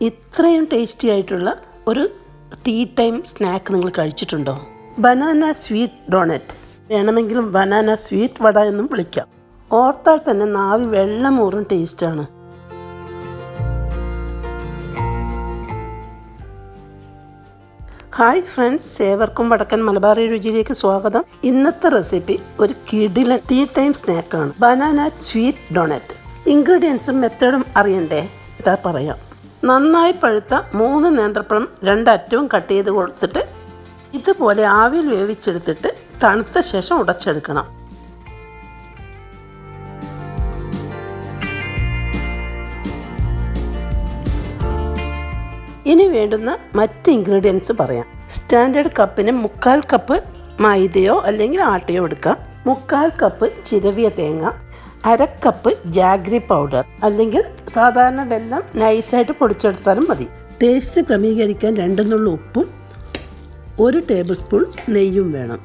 ഇത്രയും ടേസ്റ്റി ആയിട്ടുള്ള ഒരു ടീ ടൈം സ്നാക്ക് നിങ്ങൾ കഴിച്ചിട്ടുണ്ടോ? ബനാന സ്വീറ്റ് ഡോണറ്റ്, വേണമെങ്കിൽ ബനാന സ്വീറ്റ് വട എന്നും വിളിക്കാം. ഓർത്താൽ തന്നെ നാവി വെള്ളമൂറും ടേസ്റ്റാണ്. ഹായ് ഫ്രണ്ട്സ്, ഏവർക്കും വടക്കൻ മലബാറി രുചിയിലേക്ക് സ്വാഗതം. ഇന്നത്തെ റെസിപ്പി ഒരു കിടിലൻ ടീ ടൈം സ്നാക്കാണ്, ബനാന സ്വീറ്റ് ഡോണറ്റ്. ഇൻഗ്രീഡിയൻസും മെത്തേഡും അറിയണ്ടേ? ഇതാ പറയാം. നന്നായി പഴുത്ത 3 നേന്ത്രപ്പഴം 2 അറ്റവും കട്ട് ചെയ്ത് കൊടുത്തിട്ട് ഇതുപോലെ ആവിയിൽ വേവിച്ചെടുത്തിട്ട് തണുത്ത ശേഷം ഉടച്ചെടുക്കണം. ഇനി വേണ്ടുന്ന മറ്റ് ഇൻഗ്രീഡിയൻസ് പറയാം. സ്റ്റാൻഡേർഡ് കപ്പിന് 1/4 കപ്പ് മൈദയോ അല്ലെങ്കിൽ ആട്ടയോ എടുക്കാം. 1/4 കപ്പ് ചിരവിയ തേങ്ങ, 1/2 കപ്പ് ജാഗ്രി പൗഡർ അല്ലെങ്കിൽ സാധാരണ വെല്ലം നൈസായിട്ട് പൊടിച്ചെടുത്താലും മതി. ടേസ്റ്റ് ക്രമീകരിക്കാൻ 2 നുള്ളി ഉപ്പും 1 ടേബിൾ സ്പൂൺ നെയ്യും വേണം.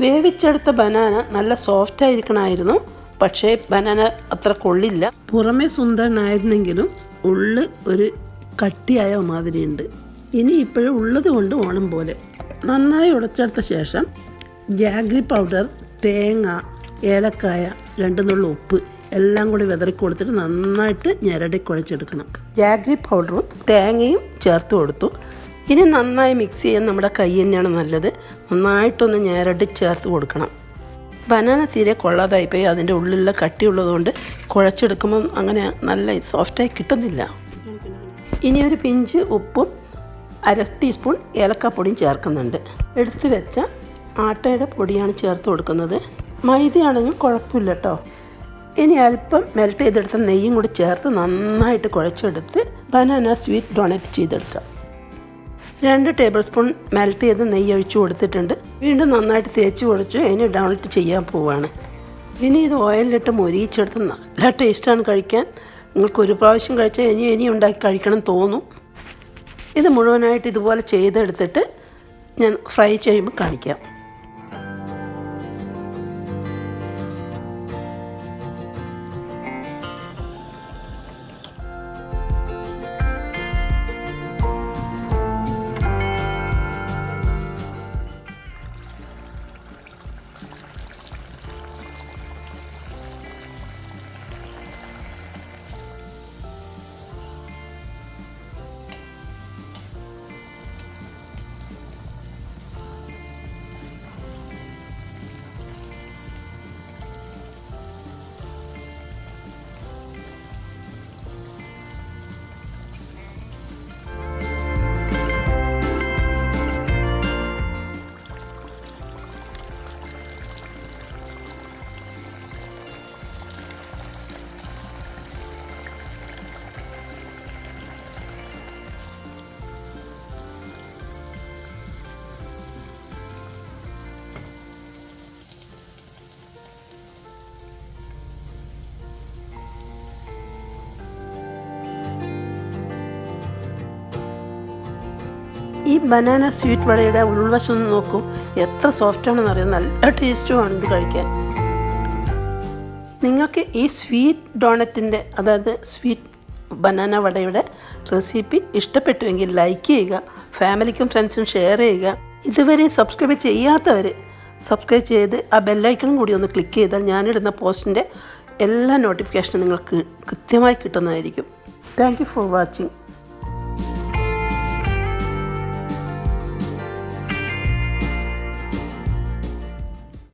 വേവിച്ചെടുത്ത ബനാന നല്ല സോഫ്റ്റ് ആയിരിക്കണമായിരുന്നു, പക്ഷേ ബനാന അത്ര കൊള്ളില്ല. പുറമേ സുന്ദരനായിരുന്നെങ്കിലും ഉള്ളിൽ ഒരു കട്ടിയായ മാതിരിയുണ്ട്. ഇനി ഇപ്പോഴും ഉള്ളത് കൊണ്ട് ഓണം പോലെ. നന്നായി ഉടച്ചെടുത്ത ശേഷം ജാഗ്രി പൗഡർ, തേങ്ങ, ഏലക്കായ, 2 നുള്ളി ഉപ്പ് എല്ലാം കൂടി വിതറി കൊടുത്തിട്ട് നന്നായിട്ട് ഞെരടി കുഴച്ചെടുക്കണം. ജാഗ്രി പൗഡറും തേങ്ങയും ചേർത്ത് കൊടുത്തു. ഇനി നന്നായി മിക്സ് ചെയ്യാൻ നമ്മുടെ കൈ തന്നെയാണ് നല്ലത്. നന്നായിട്ടൊന്ന് ഞെരടി ചേർത്ത് കൊടുക്കണം. ബനാന തീരെ കൊള്ളാതായിപ്പോയി, അതിൻ്റെ ഉള്ളിലുള്ള കട്ടിയുള്ളതുകൊണ്ട് കുഴച്ചെടുക്കുമ്പോൾ അങ്ങനെ നല്ല സോഫ്റ്റായി കിട്ടുന്നില്ല. ഇനി ഒരു പിഞ്ച് ഉപ്പും 1/2 ടീസ്പൂൺ ഏലക്കാപ്പൊടിയും ചേർക്കുന്നുണ്ട്. എടുത്തു വെച്ച ആട്ടയുടെ പൊടിയാണ് ചേർത്ത് കൊടുക്കുന്നത്. മൈദയാണെങ്കിൽ കുഴപ്പമില്ല കേട്ടോ. ഇനി അല്പം മെൽറ്റ് ചെയ്തെടുത്ത നെയ്യും കൂടി ചേർത്ത് നന്നായിട്ട് കുഴച്ചെടുത്ത് ബനാന സ്വീറ്റ് ഡോണറ്റ് ചെയ്തെടുക്കാം. 2 ടേബിൾ സ്പൂൺ മെൽറ്റ് ചെയ്ത് നെയ്യ് ഒഴിച്ച് കൊടുത്തിട്ടുണ്ട്. വീണ്ടും നന്നായിട്ട് തേച്ച് കുഴച്ച് ഇനി ഡോണറ്റ് ചെയ്യാൻ പോവുകയാണ്. ഇനി ഇത് ഓയിലിട്ട് മൊരിയിച്ചെടുത്ത് നല്ല ടേസ്റ്റാണ് കഴിക്കാൻ. നിങ്ങൾക്ക് ഒരു പ്രാവശ്യം കഴിച്ചാൽ ഇനി ഉണ്ടാക്കി കഴിക്കണം തോന്നും. ഇത് മുഴുവനായിട്ട് ഇതുപോലെ ചെയ്തെടുത്തിട്ട് ഞാൻ ഫ്രൈ ചെയ്യുമ്പോൾ കാണിക്കാം. ഈ ബനാന സ്വീറ്റ് വടയുടെ ഉൾവശം നോക്കൂ, എത്ര സോഫ്റ്റാണെന്ന് അറിയാം. നല്ല ടേസ്റ്റുമാണ് ഇത് കഴിക്കാൻ. നിങ്ങൾക്ക് ഈ സ്വീറ്റ് ഡോണറ്റിൻ്റെ, അതായത് സ്വീറ്റ് ബനാന വടയുടെ റെസിപ്പി ഇഷ്ടപ്പെട്ടുവെങ്കിൽ ലൈക്ക് ചെയ്യുക, ഫാമിലിക്കും ഫ്രണ്ട്സിനും ഷെയർ ചെയ്യുക. ഇതുവരെ സബ്സ്ക്രൈബ് ചെയ്യാത്തവർ സബ്സ്ക്രൈബ് ചെയ്ത് ആ ബെല്ലൈക്കണും കൂടി ഒന്ന് ക്ലിക്ക് ചെയ്താൽ ഞാനിടുന്ന പോസ്റ്റിൻ്റെ എല്ലാ നോട്ടിഫിക്കേഷനും നിങ്ങൾക്ക് കൃത്യമായി കിട്ടുന്നതായിരിക്കും. Thank you for watching.